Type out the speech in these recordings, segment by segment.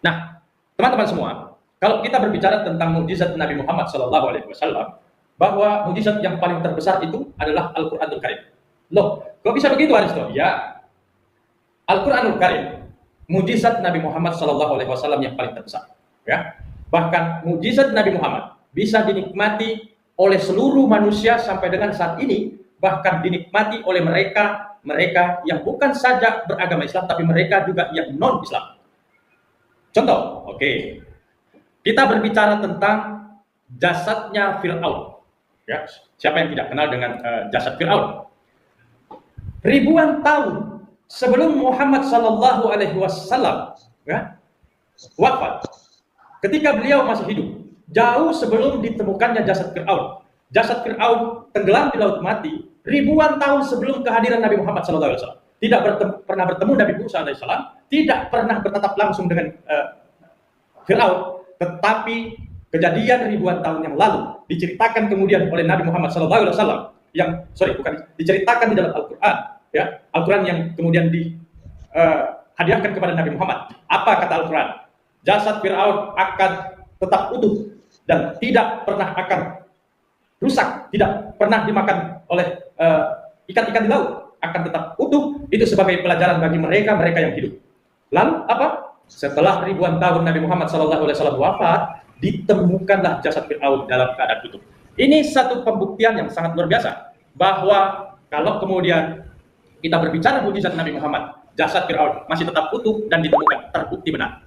Nah, teman-teman semua, kalau kita berbicara tentang mukjizat Nabi Muhammad SAW, bahwa mukjizat yang paling terbesar itu adalah Al-Quranul Karim. Loh, kok bisa begitu Aristo? Ya, Al-Quranul Karim, mukjizat Nabi Muhammad SAW yang paling terbesar. Ya, bahkan mukjizat Nabi Muhammad bisa dinikmati oleh seluruh manusia sampai dengan saat ini, bahkan dinikmati oleh mereka yang bukan saja beragama Islam, tapi mereka juga yang non-Islam. Contoh, oke, kita berbicara tentang jasadnya Fir'aun. Ya, siapa yang tidak kenal dengan jasad Fir'aun? Ribuan tahun sebelum Muhammad Sallallahu Alaihi Wasallam ya, wafat, ketika beliau masih hidup, jauh sebelum ditemukannya jasad Fir'aun. Jasad Fir'aun tenggelam di laut mati ribuan tahun sebelum kehadiran Nabi Muhammad Sallallahu Alaihi Wasallam. Tidak pernah bertemu Nabi Musa Alaihissalam, tidak pernah bertatap langsung dengan Fir'aun, tetapi kejadian ribuan tahun yang lalu diceritakan kemudian oleh Nabi Muhammad SAW diceritakan di dalam Al-Quran, ya, Al-Quran yang kemudian dihadiahkan kepada Nabi Muhammad. Apa kata Al-Quran? Jasad Fir'aun akan tetap utuh dan tidak pernah akan rusak, tidak pernah dimakan oleh ikan-ikan di laut, akan tetap utuh. Itu sebagai pelajaran bagi mereka yang hidup. Lalu apa? Setelah ribuan tahun Nabi Muhammad SAW wafat, ditemukanlah jasad Fir'aun dalam keadaan utuh. Ini satu pembuktian yang sangat luar biasa, bahwa kalau kemudian kita berbicara mukjizat Nabi Muhammad, jasad Fir'aun masih tetap utuh dan ditemukan, terbukti benar.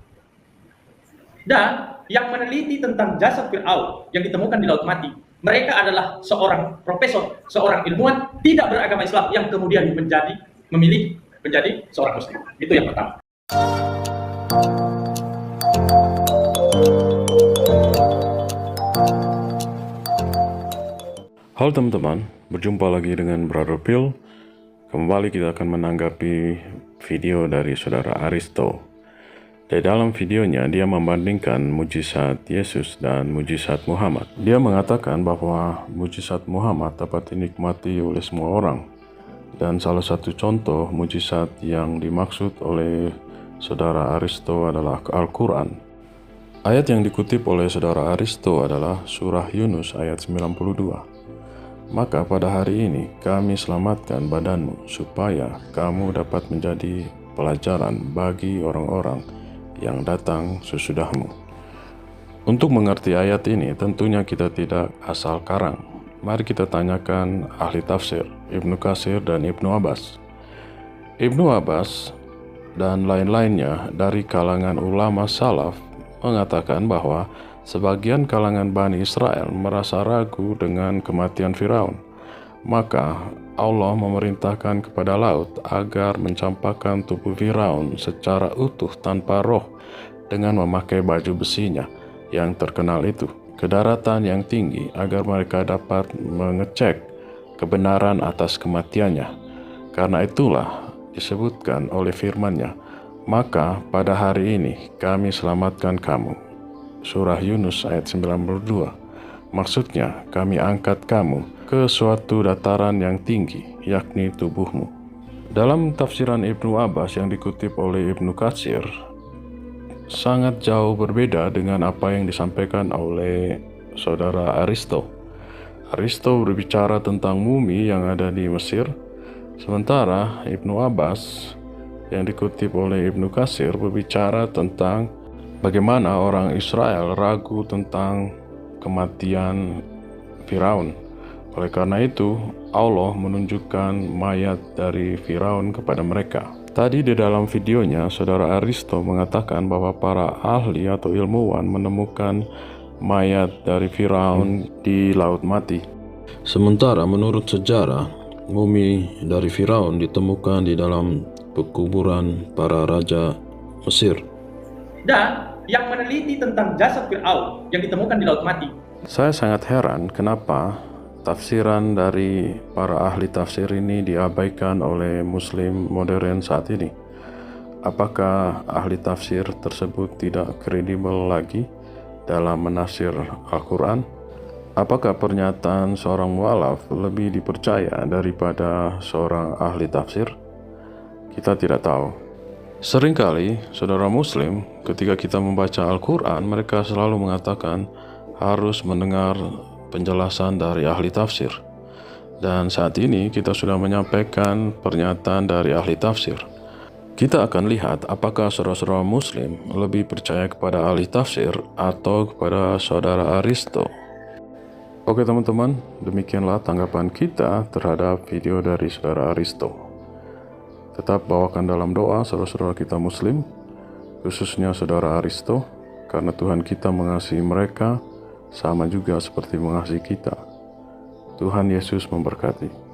Dan yang meneliti tentang jasad Fir'aun yang ditemukan di laut mati, mereka adalah seorang profesor, seorang ilmuwan tidak beragama Islam yang kemudian memilih menjadi seorang muslim. Itu yang pertama. Halo teman-teman, berjumpa lagi dengan Brother Phil. Kembali kita akan menanggapi video dari saudara Aristo. Di dalam videonya dia membandingkan mujizat Yesus dan mujizat Muhammad. Dia mengatakan bahwa mujizat Muhammad dapat dinikmati oleh semua orang. Dan salah satu contoh mujizat yang dimaksud oleh saudara Aristo adalah Al-Quran. Ayat yang dikutip oleh saudara Aristo adalah surah Yunus ayat 92. Maka pada hari ini kami selamatkan badanmu supaya kamu dapat menjadi pelajaran bagi orang-orang yang datang sesudahmu. Untuk mengerti ayat ini tentunya kita tidak asal karang. Mari kita tanyakan ahli tafsir Ibnu Katsir dan Ibnu Abbas. Ibnu Abbas dan lain-lainnya dari kalangan ulama salaf mengatakan bahwa sebagian kalangan Bani Israel merasa ragu dengan kematian Firaun. Maka Allah memerintahkan kepada laut agar mencampakkan tubuh Firaun secara utuh tanpa roh dengan memakai baju besinya yang terkenal itu ke daratan yang tinggi agar mereka dapat mengecek kebenaran atas kematiannya. Karena itulah disebutkan oleh firman-Nya, maka pada hari ini kami selamatkan kamu. Surah Yunus ayat 92. Maksudnya kami angkat kamu ke suatu dataran yang tinggi, yakni tubuhmu. Dalam tafsiran Ibnu Abbas yang dikutip oleh Ibnu Katsir, sangat jauh berbeda dengan apa yang disampaikan oleh saudara Aristo. Aristo berbicara tentang mumi yang ada di Mesir, sementara Ibnu Abbas yang dikutip oleh Ibnu Katsir berbicara tentang bagaimana orang Israel ragu tentang kematian Firaun. Oleh karena itu, Allah menunjukkan mayat dari Firaun kepada mereka. Tadi di dalam videonya, saudara Aristo mengatakan bahwa para ahli atau ilmuwan menemukan mayat dari Firaun di Laut Mati. Sementara menurut sejarah, mumi dari Firaun ditemukan di dalam pekuburan para raja Mesir. Dan yang meneliti tentang jasad Fir'aun yang ditemukan di Laut Mati, saya sangat heran kenapa tafsiran dari para ahli tafsir ini diabaikan oleh muslim modern saat ini. Apakah ahli tafsir tersebut tidak kredibel lagi dalam menafsir Al-Quran? Apakah pernyataan seorang mu'alaf lebih dipercaya daripada seorang ahli tafsir? Kita tidak tahu. Seringkali, saudara Muslim, ketika kita membaca Al-Quran, mereka selalu mengatakan harus mendengar penjelasan dari ahli tafsir. Dan saat ini kita sudah menyampaikan pernyataan dari ahli tafsir. Kita akan lihat apakah saudara-saudara Muslim lebih percaya kepada ahli tafsir atau kepada saudara Aristo. Oke teman-teman, demikianlah tanggapan kita terhadap video dari saudara Aristo. Tetap bawakan dalam doa saudara-saudara kita Muslim, khususnya saudara Aristo, karena Tuhan kita mengasihi mereka sama juga seperti mengasihi kita. Tuhan Yesus memberkati.